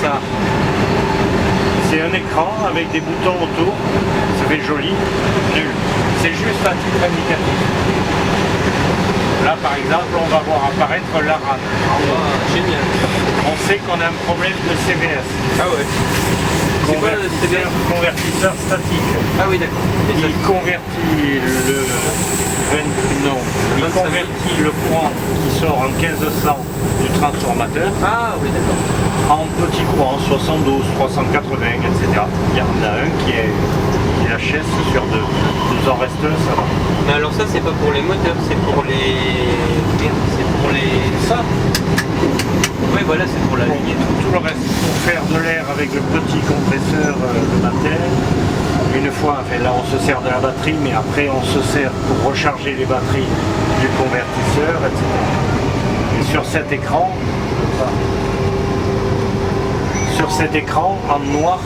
ça? C'est un écran avec des boutons autour, ça fait joli, nul. C'est juste un titre indicatif. Là par exemple, on va voir apparaître la RAM. Génial. On sait qu'on a un problème de CVS. Ah ouais. C'est quoi le CVS? Convertisseur statique. Ah oui, d'accord. Il convertit il convertit le courant qui sort en 1500 du transformateur Ah oui, d'accord. en petit courant 72, 380, etc. Il y en a un qui HS sur deux. Nous en reste un, ça va. Mais alors ça, c'est pas pour les moteurs, c'est pour les... C'est pour les... Ça, Oui, voilà, c'est pour la ligne. tout le reste, pour faire de l'air avec le petit compresseur de Matel. Une fois, enfin, là on se sert de la batterie, mais après on se sert pour recharger les batteries du convertisseur, etc. Et sur cet écran, en noir,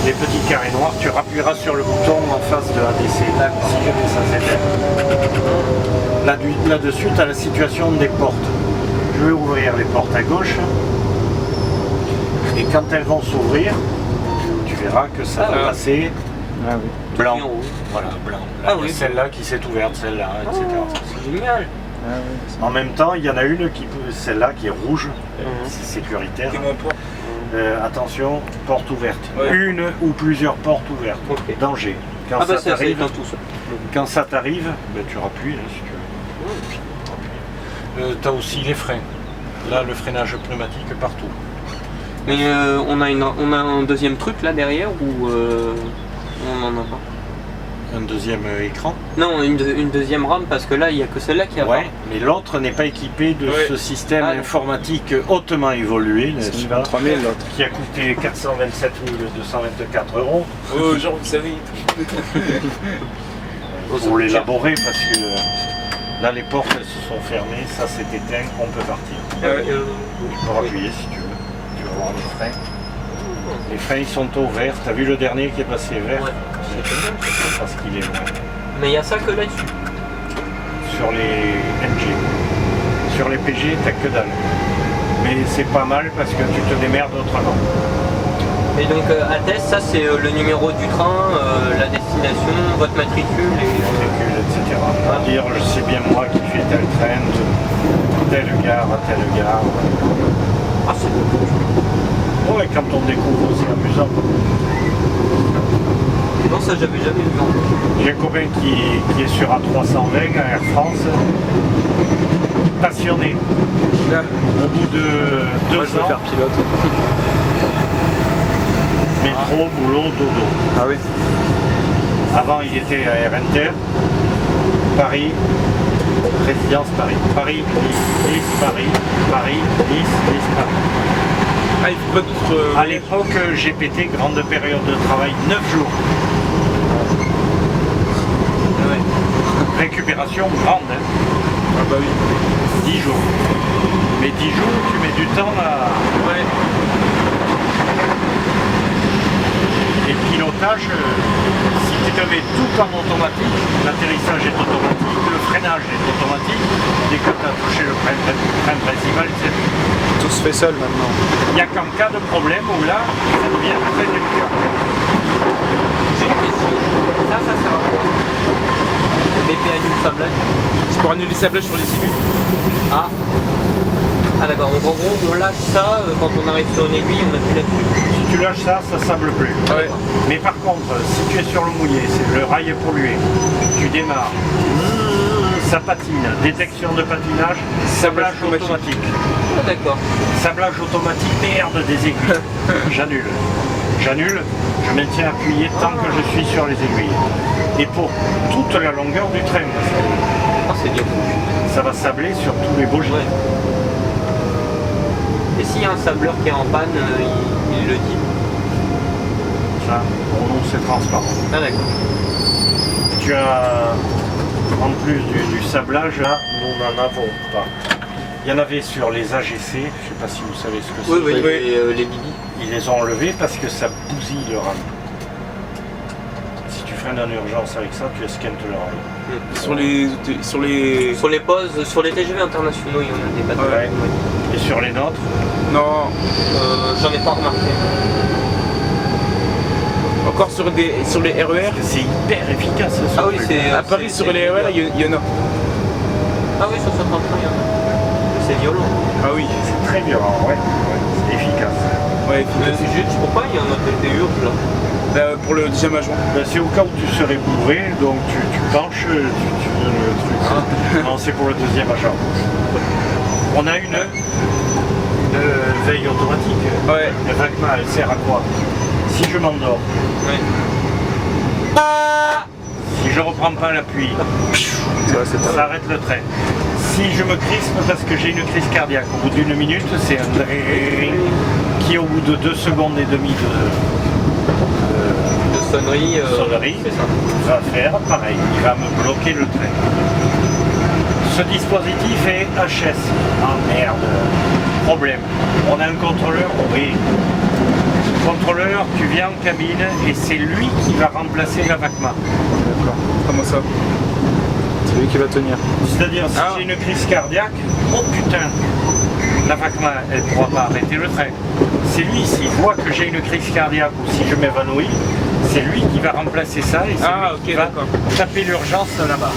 les petits carrés noirs, tu appuieras sur le bouton en face de ADC. Si jamais ça s'éteint. Là-dessus, tu as la situation des portes. Je vais ouvrir les portes à gauche. Et quand elles vont s'ouvrir, tu verras que ça va passer blanc. Voilà, blanc. Là, il y a celle-là qui s'est ouverte, celle-là, etc. C'est génial. En même temps, il y en a une qui peut, celle-là qui est rouge, c'est sécuritaire. Attention, porte ouverte. Une ou plusieurs portes ouvertes. Danger. Quand ça t'arrive, ben, tu rappuies si tu veux. Tu as aussi les freins. Là, le freinage pneumatique partout. Mais on a un deuxième truc là derrière ou on n'en a pas? Un deuxième écran? Non, une deuxième RAM parce que là il n'y a que celle-là qui a pas. Mais l'autre n'est pas équipé de ce système informatique hautement évolué, n'est-ce pas? 3000 l'autre. Qui a coûté 427 224 €. Oh, genre vous savez. Pour l'élaborer parce que là les portes elles se sont fermées, ça s'est éteint, on peut partir. Tu peux appuyer si tu veux. Tu vas voir les freins. Les freins ils sont au vert. T'as vu le dernier qui est passé vert? C'est parce qu'il est vert. Mais il n'y a ça que là-dessus. Sur les NG. Sur les PG, t'as que dalle. Mais c'est pas mal parce que tu te démerdes autrement. Et donc ATES, ça c'est le numéro du train, la destination, votre matricule et... etc. C'est-à-dire, je sais bien moi qui fais tel train, de telle gare à telle gare. Ah, c'est beaucoup. Ouais, quand on découvre, c'est amusant. Non, ça j'avais jamais vu. J'ai un copain qui est sur A320 à Air France, passionné. Au bout de 2 ans, je veux faire pilote. métro, boulot, dodo. Ah oui. Avant, il était à Air Inter, Paris, résidence Paris. Paris, Nice, Paris, Paris, Nice, Nice, Paris. Ah, il faut pas d'autres... À l'époque, GPT, grande période de travail, 9 jours. Récupération grande, hein. Ah bah oui. 10 jours. Mais 10 jours, tu mets du temps à... Et pilotage, si tu te mets tout en automatique, l'atterrissage est automatique, le freinage est automatique, dès que tu as touché le frein principal, c'est... Tout se fait seul maintenant. Il n'y a qu'en cas de problème où là, ça devient très délicat. J'ai une question. Ça sert à quoi? BP annule sablage. C'est pour annuler le sablage sur les cellulles. Ah. Ah d'accord, donc en gros on lâche ça, quand on arrive sur une aiguille, on appuie là-dessus. Si tu lâches ça, ça sable plus. Ouais. Mais par contre, si tu es sur le mouillé, c'est le rail est pollué, tu démarres, ça patine, détection de patinage, sablage automatique. Ah d'accord. Sablage automatique, merde des aiguilles. J'annule. J'annule, je maintiens appuyé tant que je suis sur les aiguilles. Et pour toute la longueur du train. Ah c'est bien. Ça va sabler sur tous les bogies. Ouais. Et s'il y a un sableur qui est en panne, il le dit. Ça, pour nous, c'est transparent. Ah d'accord. Tu as, en plus du sablage, là, nous n'en avons pas. Il y en avait sur les AGC, je ne sais pas si vous savez ce que c'est. Oui, les bibis. Ils les ont enlevés parce que ça bousille le RAM. Si tu freines en urgence avec ça, tu esquintes le rail. Sur les... Sur les pauses, sur les TGV internationaux, il y en a des pas Ouais. Et sur les nôtres, Non. J'en ai pas remarqué. Encore sur les RER. parce que c'est hyper efficace. ce Ah oui, truc. c'est. À Paris, sur les RER, il y en a. Ah oui, sur certains trains, il y en a. C'est violent. Ah oui. C'est très violent, ouais. C'est efficace. Ouais, C'est juste pourquoi il y en a des urges là. pour le 10e adjoint. Ben, c'est au cas où tu serais bourré, donc tu penches, tu donnes le truc. Non, c'est pour le deuxième agent. On a une veille automatique. Ouais. La VACMA, elle sert à quoi? Si je m'endors, Ouais. si je reprends pas l'appui, ça arrête le train. Si je me crispe parce que j'ai une crise cardiaque, au bout d'une minute, c'est un dring qui, au bout de 2 secondes et demie De sonnerie. sonnerie, C'est ça. va faire pareil, il va me bloquer le train. Ce dispositif est HS. Ah merde, problème. On a un contrôleur, oui. Contrôleur, tu viens en cabine et c'est lui qui va remplacer la VACMA. D'accord. Comment ça? C'est lui qui va tenir. C'est-à-dire, si j'ai une crise cardiaque, oh putain, la VACMA, elle ne pourra pas arrêter le train. C'est lui, s'il voit que j'ai une crise cardiaque ou si je m'évanouis, c'est lui qui va remplacer ça et c'est lui qui va taper l'urgence là-bas.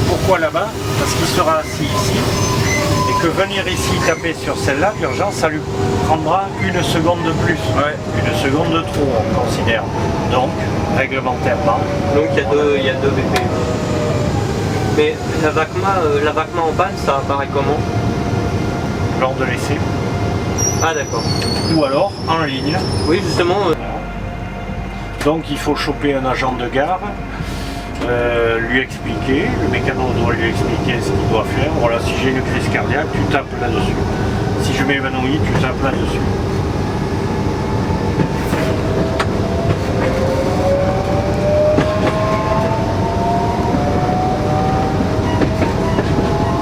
Pourquoi là-bas? Parce qu'il sera assis ici et que venir ici taper sur celle-là, l'urgence, ça lui prendra 1 seconde de plus. Ouais. 1 seconde de trop, on considère. Donc, réglementairement. Donc il y a deux BP. Mais la VACMA en panne, ça apparaît comment? Lors de l'essai. Ah d'accord. Ou alors en ligne. Oui justement. Donc il faut choper un agent de gare, lui expliquer, le mécano doit lui expliquer ce qu'il doit faire. Voilà, si j'ai une crise cardiaque, tu tapes là-dessus. Si je m'évanouis, tu tapes là-dessus.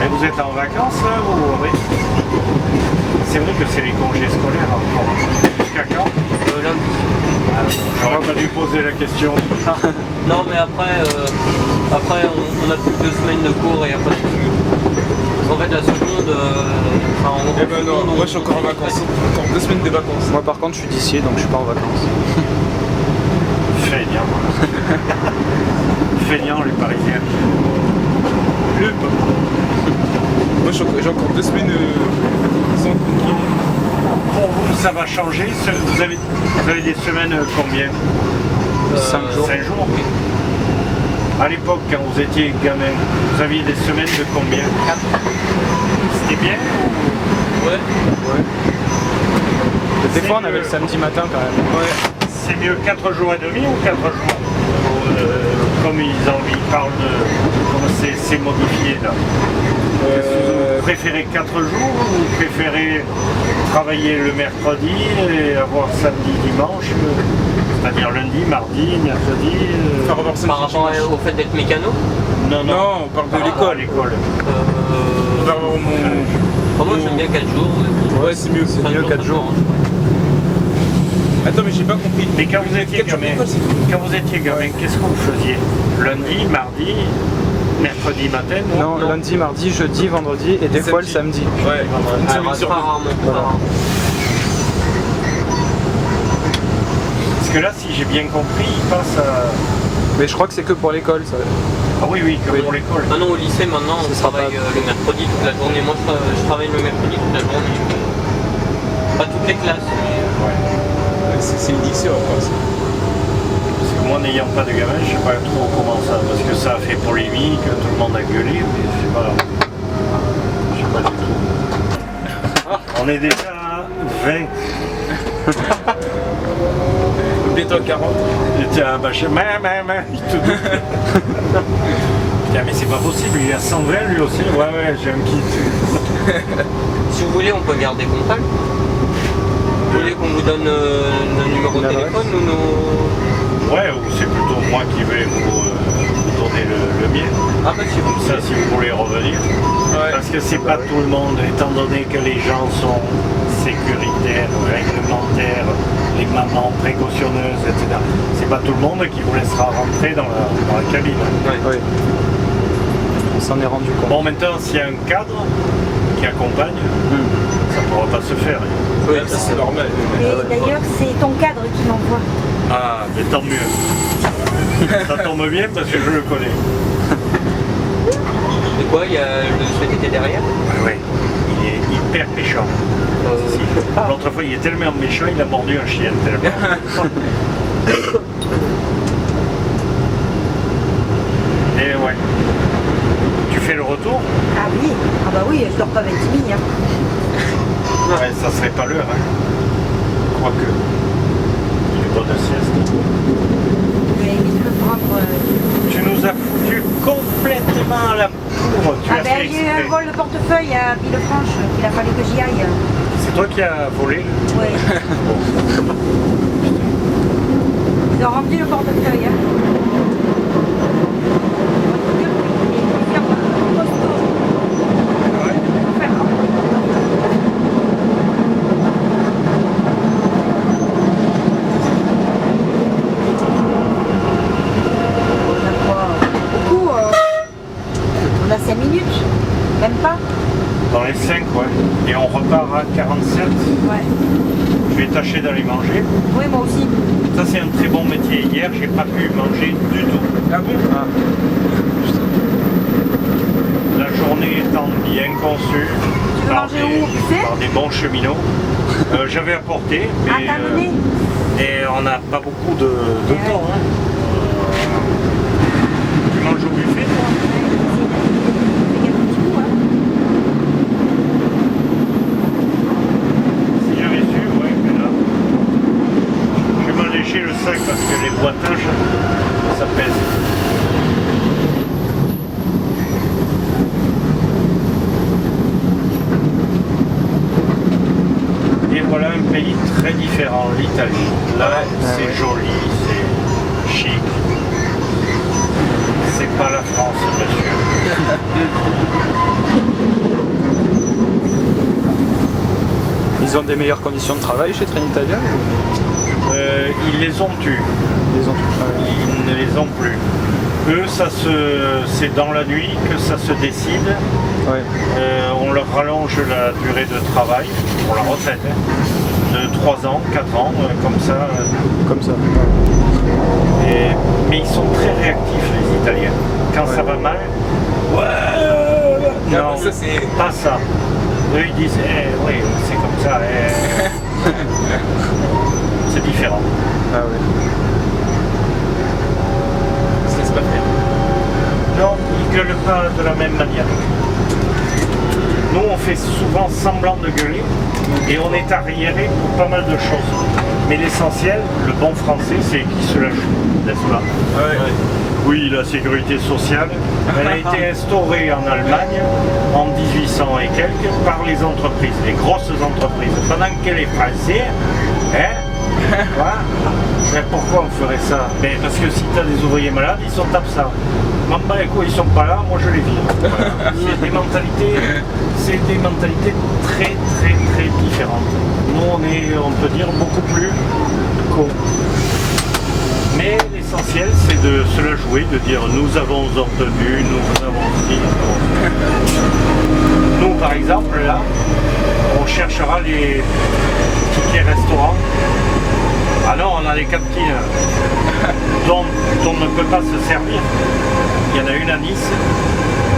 Mais vous êtes en vacances là ou... Oui. C'est vrai que c'est les congés scolaires encore. Jusqu'à quand? Lundi. J'aurais pas dû poser la question. Non mais après on a plus de 2 semaines de cours et il n'y a pas de cumul. En fait la seconde, en gros, Eh ben non, seconde, moi je suis encore en vacances. Encore 2 semaines de vacances. Moi par contre je suis d'ici donc je suis pas en vacances. Feignant. Feignant les Parisiens. Moi j'ai encore 2 semaines sans contrôle. Pour vous, ça va changer. Vous avez des semaines combien? 5 jours. 5 jours. À l'époque, quand vous étiez gamin, vous aviez des semaines de combien? 4. C'était bien? Ouais. Des fois on avait le samedi matin quand même. Ouais. C'est mieux 4 jours et demi ou 4 jours? Comme ils parlent de... Comment c'est modifié là. Vous préférez 4 jours ou vous préférez travailler le mercredi et avoir samedi, dimanche, c'est-à-dire lundi, mardi, mercredi Enfin, revoir ça Par rapport au fait d'être mécano. Non, Non, on parle de l'école. l'école. On va revoir Moi j'aime bien 4 jours. Ouais, c'est mieux. C'est mieux 4 jours. Attends, mais j'ai pas compris. Mais quand vous étiez 4 jours gamin, d'école, c'est tout. qu'est-ce que vous faisiez? Lundi, mardi, mercredi matin? Non, lundi, mardi, jeudi, vendredi et des fois le samedi. Ouais, une Ah, semaine très sur deux. rarement. Voilà. Parce que là, si j'ai bien compris, il passe à... Mais je crois que c'est que pour l'école ça. Ah oui, comme pour l'école. Ah non, au lycée maintenant on Ce sera travaille pas- le mercredi toute la journée. Moi je travaille le mercredi toute la journée. Pas toutes les classes. Ouais, c'est le lycée encore ça. Parce que moi, n'ayant pas de gamin, je sais pas trop comment ça... Parce que ça a fait polémique, tout le monde a gueulé, mais je sais pas... Je sais pas du tout. On est déjà à 20. Bientôt à 40. Tiens, bah, il te doute. Putain, mais c'est pas possible, il est à 120 lui aussi. Ouais, j'ai un kit. Si vous voulez on peut garder contact. Vous voulez qu'on vous donne nos numéros de téléphone ou nos... Ouais, ou c'est plutôt moi qui vais vous donner le mien. Ah bah si vous Comme ça, si vous voulez revenir. Ouais. Parce que c'est pas tout le monde, étant donné que les gens sont sécuritaires, réglementaires, les maman précautionneuse, etc. C'est pas tout le monde qui vous laissera rentrer dans la cabine. Oui. On s'en est rendu compte. Bon, maintenant, s'il y a un cadre qui accompagne, ça ne pourra pas se faire. Oui, ça c'est normal. Et d'ailleurs, c'est ton cadre qui m'envoie. Ah, mais tant mieux. Ça tombe bien parce que je le connais. Et quoi, il y a le VTT derrière? Oui, il est hyper méchant. L'autre fois, il est tellement méchant, il a mordu un chien tellement. Et ouais. Tu fais le retour? Ah oui, ah bah oui, je dors pas 20 minutes. Hein. Ouais, ça serait pas l'heure. Hein. Quoique. Il est bonne sieste. Je vais vite le prendre. Tu nous as foutu complètement à la poudre. Tu Ah as ben fait j'ai eu un exprès. vol de portefeuille à Villefranche, il a fallu que j'y aille. C'est toi qui as volé? Oui. Ils ont rempli le portefeuille. Hein. On a 5 minutes, même pas. Dans les 5, ouais. Et on repart à 47. Ouais. Je vais tâcher d'aller manger. Oui, moi aussi. Ça, c'est un très bon métier. Hier, j'ai pas pu manger du tout. Ah bon? La journée étant bien conçue Tu veux manger où, au buffet? par des bons cheminots. J'avais apporté, mais Ah, t'as amené? et on n'a pas beaucoup de Ouais. temps. Hein. Tu manges au buffet, toi? Si j'avais su, ouais, mais là, je vais m'alléger le sac parce que les boîtages, ça pèse. Et voilà un pays très différent, l'Italie. Là, c'est joli, c'est chic. C'est pas la France, monsieur. Ils ont des meilleures conditions de travail chez Trenitalia ou... Ils les ont eus. Ils ont... Ils ne les ont plus. Eux, c'est dans la nuit que ça se décide. Ouais. On leur rallonge la durée de travail pour la retraite. Hein, de 3 ans, 4 ans, comme ça. Comme ça. Mais ils sont très réactifs, les Italiens. Quand ça va mal, non, ça, c'est... pas ça. Eux, ils disent, oui, c'est comme ça. C'est différent. Ah oui. Ça se laisse pas faire. Non, ils ne gueulent pas de la même manière. Nous, on fait souvent semblant de gueuler et on est arriéré pour pas mal de choses. Mais l'essentiel, le bon français, c'est qui se la joue, n'est-ce pas? Ouais. Oui, la sécurité sociale, elle a été instaurée en Allemagne en 1800 et quelques par les entreprises, les grosses entreprises. Pendant que les Français, voilà. Mais pourquoi on ferait ça? Mais parce que si tu as des ouvriers malades, ils sont absents. Ils sont pas là, moi je les vire. Voilà. C'est des mentalités très très très différentes. Nous on est, on peut dire, beaucoup plus cons. Mais l'essentiel c'est de se la jouer, de dire nous avons obtenu, nous avons dit. Nous par exemple là, on cherchera les tickets restaurants. Ah non, on a des cantines dont on ne peut pas se servir. Il y en a une à Nice,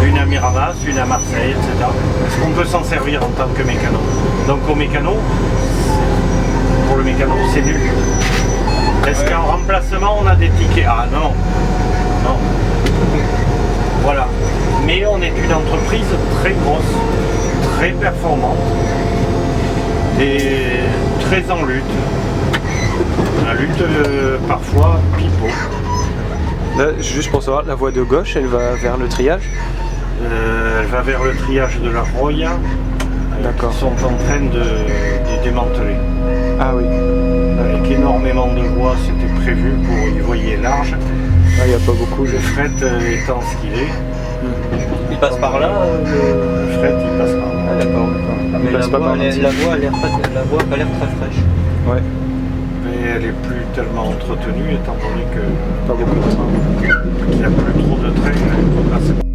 une à Miramas, une à Marseille, etc. Est-ce qu'on peut s'en servir en tant que mécano? Donc au mécano, pour le mécano, c'est nul. Est-ce qu'en remplacement, on a des tickets? Ah non, non. Voilà. Mais on est une entreprise très grosse, très performante et très en lutte. La lutte parfois pipeau. Là, juste pour savoir, la voie de gauche, elle va vers le triage? Elle va vers le triage de la Roya. D'accord. Ils sont en train de démanteler. Ah oui. Avec énormément de voies, c'était prévu pour y voyer large. Il n'y a pas beaucoup. Le fret étant ce qu'il est. Il passe par là Le fret, il passe par là. Ah d'accord. Mais passe la pas voie, par la voie a l'air très fraîche. Ouais. Et elle est plus tellement entretenue étant donné que Pas beaucoup de trains. qu'il n'y a plus trop de trains. Là, c'est